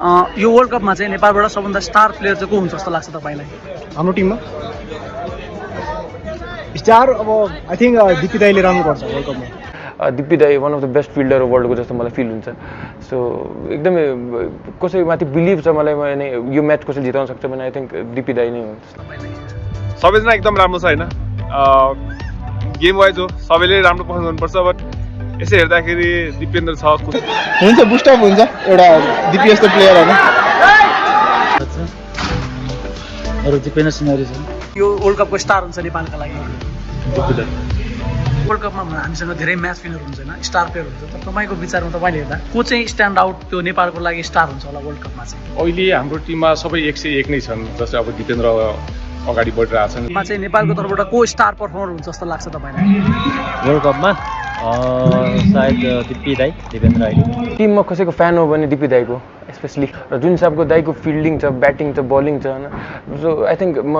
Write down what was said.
यो वर्ल्ड कपमा चाहिँ नेपालबाट सबभन्दा स्टार प्लेयर चाहिँ को हुन्छ जस्तो लाग्छ तपाईँलाई? हाम्रो टिममा स्टार अब आई थिङ्क दिप्ती दाइले राम्रो गर्छ वर्ल्ड कपमा। दिप्ती दाई one of the best fielder वर्ल्डको जस्तो मलाई फिल हुन्छ। सो एकदमै कसैमाथि बिलिभ छ मलाई यो म्याच कसैले जिताउन सक्छ भने आई थिङ्क दिप्ती दाई नै हो। सबैजना एकदम राम्रो छ होइन, गेम वाइज हो सबैले राम्रो पर्फर्म गर्नुपर्छ, बट यसो हेर्दाखेरि दिपेन्द्र छ हुन्छ बुस्टअप हुन्छ एउटा दिप्ती जस्तो प्लेयर होइन। अरू दिपेन्द्र सिंहहरू छन् यो वर्ल्ड कपको स्टार हुन्छ नेपालका लागि। वर्ल्ड कपमा हामीसँग धेरै म्याच विनर हुन्छ होइन, स्टार प्लेयर हुन्छ, तर तपाईँको विचारमा तपाईँले हेर्दा को चाहिँ स्ट्यान्ड आउट त्यो नेपालको लागि स्टार हुन्छ होला वर्ल्ड कपमा चाहिँ? अहिले हाम्रो टिममा सबै 101 नै छन्, जस्तै अब दिपेन्द्र अगाडि बढिरहेछन्। चाहिँ नेपालको तर्फबाट को स्टार पर्फर्मर हुन्छ जस्तो लाग्छ तपाईँलाई वर्ल्ड कपमा? सायद दिप्ती दाई, दिपेन्द्र अहिले। टिममा कसैको फ्यान हो भने दिप्ती दाईको स्पेसली, र जुन हिसाबको दाईको फिल्डिङ छ, ब्याटिङ छ, बलिङ छ होइन, सो आई थिङ्क म